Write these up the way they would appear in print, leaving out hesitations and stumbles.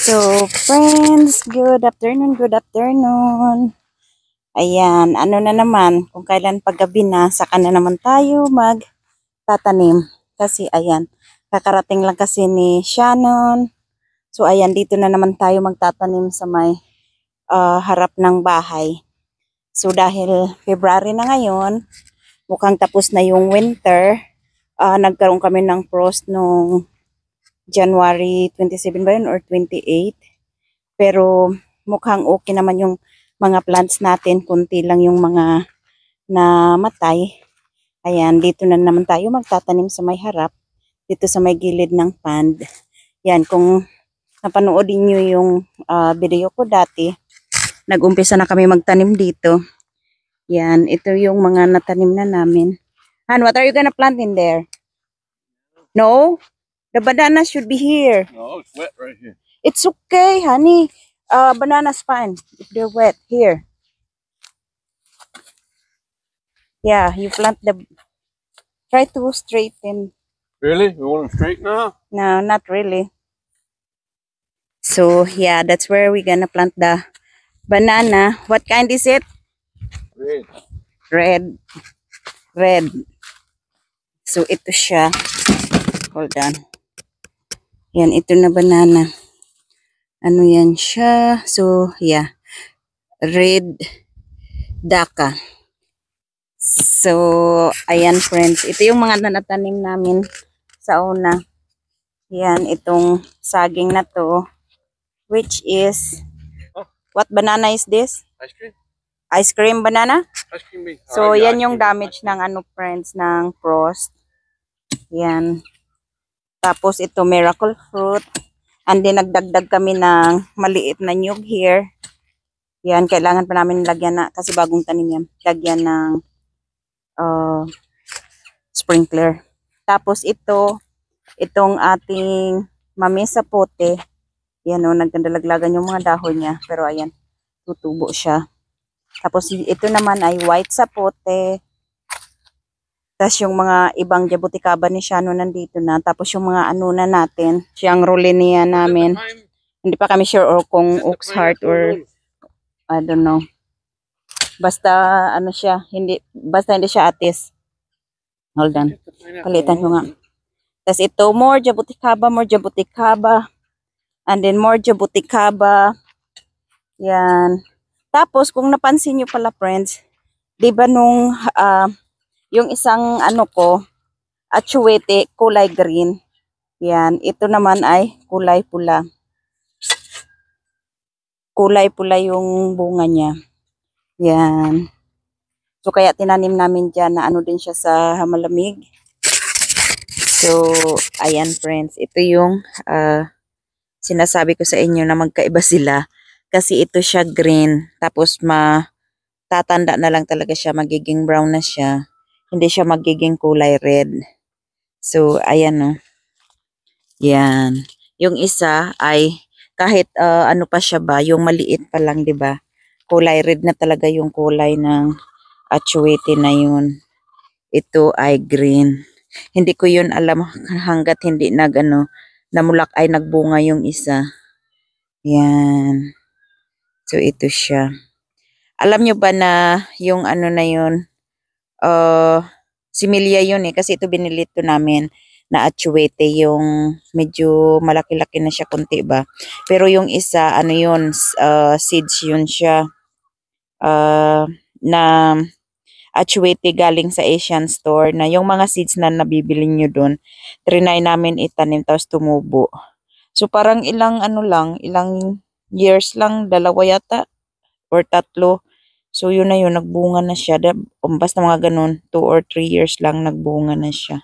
So, friends, good afternoon, good afternoon. Ayan, ano na naman, kung kailan paggabi na, saka na naman tayo magtatanim. Kasi, ayan, kakarating lang kasi ni Shannon. So, ayan, dito na naman tayo magtatanim sa may harap ng bahay. So, dahil February na ngayon, mukhang tapos na yung winter. Nagkaroon kami ng frost nung January 27 ba yun or 28. Pero mukhang okay naman yung mga plants natin. Kunti lang yung mga namatay. Ayan, dito na naman tayo magtatanim sa may harap. Dito sa may gilid ng pond. Yan, kung napanoodin nyo yung video ko dati, nag-umpisa na kami magtanim dito. Yan, ito yung mga natanim na namin. Han, what are you gonna plant in there? No? The banana should be here. No, it's wet right here. It's okay, honey. Banana's fine if they're wet. Here. Yeah, you plant the... Try to straighten. Really? We want them straight now? No, not really. So, yeah, that's where we're gonna plant the banana. What kind is it? Red. Red. Red. So, ito siya. Hold on. Yan, ito na banana. Ano yan siya? So, yeah. Red Daka. So, ayan friends. Ito yung mga nanatanim namin sa una. Yan, itong saging na to. Which is, what banana is this? Ice cream? Ice cream banana? Ice cream bee. So, yan yung damage ng ano friends, ng frost. Yan. Tapos ito, miracle fruit. And then, nagdagdag kami ng maliit na nyug here. Yan, kailangan pa namin lagyan na, kasi bagong tanim yan, lagyan ng sprinkler. Tapos ito, itong ating mami sa pote. Yan o, nagkandalaglagan yung mga dahon niya. Pero ayan, tutubo siya. Tapos ito naman ay white sa pote. Tapos yung mga ibang jabuticaba ni Shano nandito na. Tapos yung mga ano na natin, siyang rolenia namin. Hindi pa kami sure or kung ox heart or I don't know. Basta ano siya, basta hindi siya atis. Hold on. Palitan ko nga. Tapos ito, more jabuticaba. And then more jabuticaba. Yan. Tapos kung napansin nyo pala friends, 'di ba nung yung isang ano ko, atsuete, kulay green. Yan, ito naman ay kulay pula. Kulay pula yung bunga niya. Yan. So, kaya tinanim namin dyan na ano din siya sa malamig. So, ayan friends. Ito yung sinasabi ko sa inyo na magkaiba sila. Kasi ito siya green. Tapos tatanda na lang talaga siya. Magiging brown na siya. Hindi siya magiging kulay red. So, ayan o. Yan. Yung isa ay kahit ano pa siya ba, yung maliit pa lang, 'di ba? Kulay red na talaga yung kulay ng atsuete na yun. Ito ay green. Hindi ko yun alam hanggat hindi namulak ay nagbunga yung isa. Yan. So ito siya. Alam nyo ba na yung ano na yun, similya yun kasi ito binilito namin na atsuete, yung medyo malaki-laki na siya konti ba. Pero yung isa, ano yun, seeds yun siya. Na atsuete galing sa Asian store, na yung mga seeds na nabibili nyo doon, trinay namin itanim tapos tumubo. So parang ilang years lang, 2 yata or 3. So yun na yun, nagbunga na siya. Basta mga ganun, 2 or 3 years lang nagbunga na siya.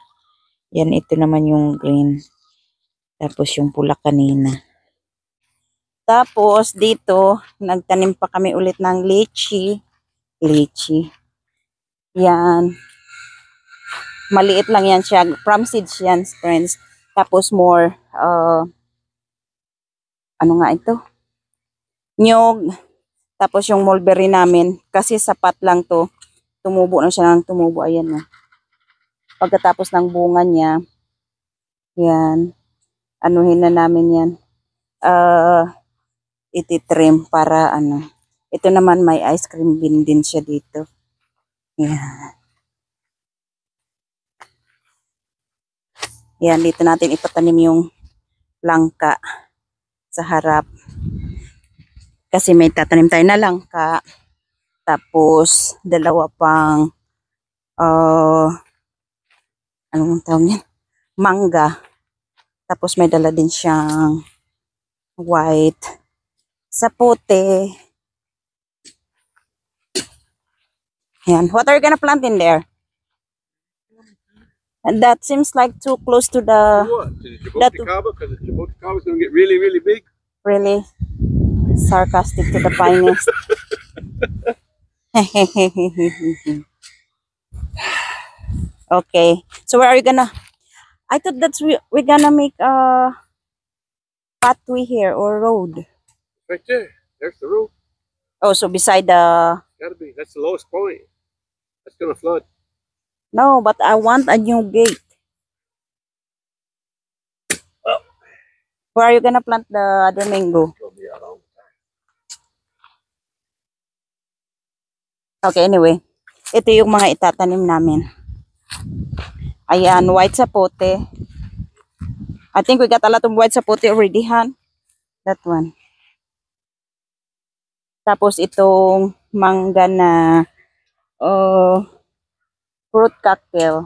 Yan, ito naman yung green. Tapos yung pula kanina. Tapos dito, nagtanim pa kami ulit ng lychee. Yan. Maliit lang yan siya. From seeds yan, friends. Tapos more, ano nga ito? Nyog. Tapos yung mulberry namin, kasi sapat lang to. Tumubo na siya ng tumubo. Ayan o. Pagkatapos ng bunga niya, yan. Anuhin na namin yan. ititrim para ano. Ito naman may ice cream bin din siya dito. Yan. Yan, dito natin ipatanim yung langka sa harap. Kasi may tatanim tayo na langka. Tapos, dalawa pang anong tawag niyan? Mangga. Tapos may dala din siyang white. Sapote. Yan. What are you gonna plant in there? And that seems like too close to the What? To the jaboticaba? Because the jaboticaba is going to get really, really big. really sarcastic to the finest. Okay. So where are you gonna? I thought that's we're gonna make a pathway here or road. Right there. There's the road. Oh, so beside the. Gotta be. That's the lowest point. That's going to flood. No, but I want a new gate. Where are you gonna plant the other mango? It's gonna be out all the time. Okay, anyway. Ito yung mga itatanim namin. Ayan, white sapote. I think we got a lot of white sapote already, Han. That one. Tapos itong mangga na fruit cocktail.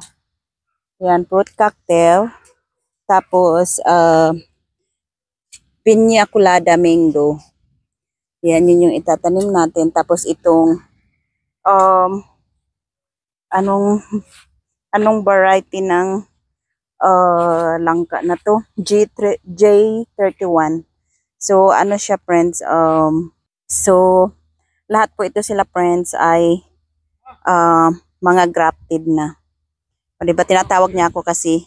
Ayan, fruit cocktail. Tapos piña colada mango. Yan, yun yung itatanim natin. Tapos itong anong variety ng langka na to? J31. So, ano siya, friends? So, lahat po ito sila, friends, ay mga grafted na. O, diba, tinatawag niya ako kasi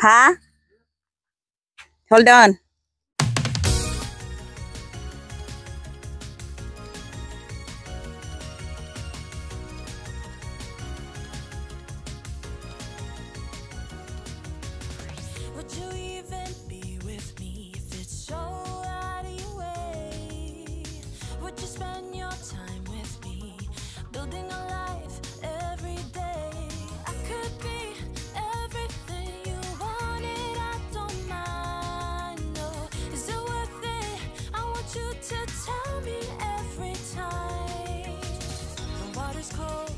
ha? Hold on. Would you even be with me if it's so out of your way? Would you spend your time with me, building a life every day? I could be everything you wanted, I don't mind, no. Is it worth it? I want you to tell me every time. The water's cold,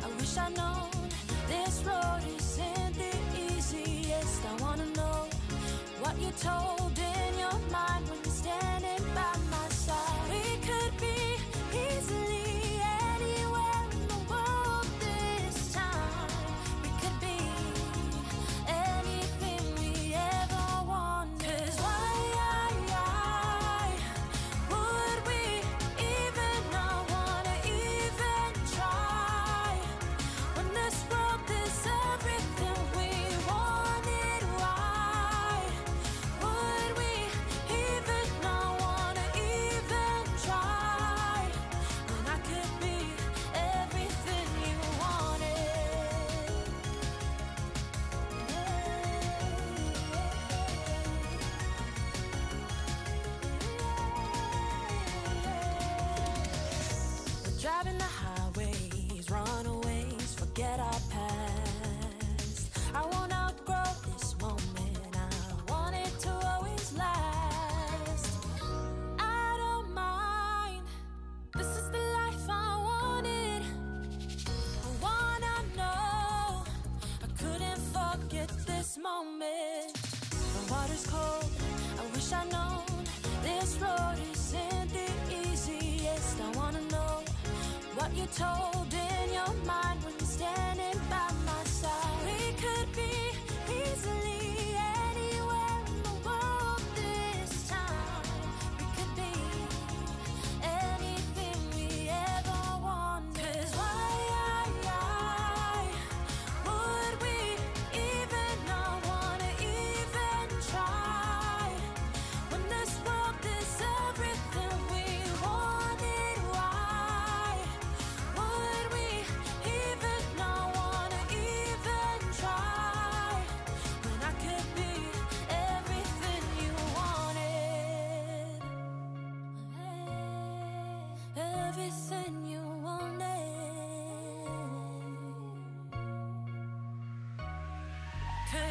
I wish I known this road isn't the easiest. I wanna know what you told in your mind when you're standing by my side. We could be easily anywhere in the world this time. We could be anything we ever wanted. 'Cause why would we even not wanna even try when this world is everything we wanted? Why would we even not wanna even try when I could be everything you wanted? We're driving the highways, runaways, forget our past. I won't outgrow this moment, I want it to always last. I don't mind, this is the life I wanted. I wanna know, I couldn't forget this moment. The water's cold, I wish I'd known this road isn't the easiest. I wanna know what you told in your mind when you're standing by my side. We could be easily anywhere in the world this time. We could be anything we ever wanted. 'Cause why would we even not wanna even try when this world is everything we wanted? Why would we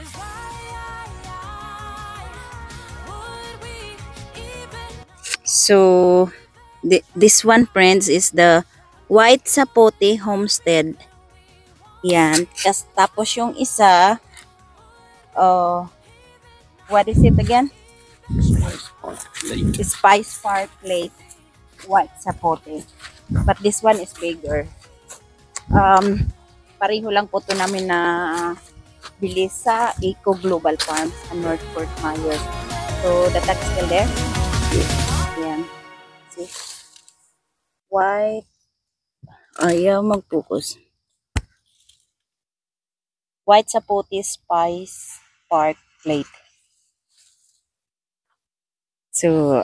'Cause why would we even So, this one, friends, is the White Sapote Homestead. Yan. Tapos yung isa, what is it again? Spice Park Lake White Sapote. But this one is bigger. Pareho lang po to namin na bili sa Eco Global Farms sa North Fort Myers. So, the tag still there. Yan. See? White. Ayaw mag-focus. White Sapote Spice Park Plate. So,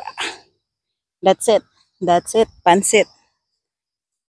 that's it. That's it. Pansit.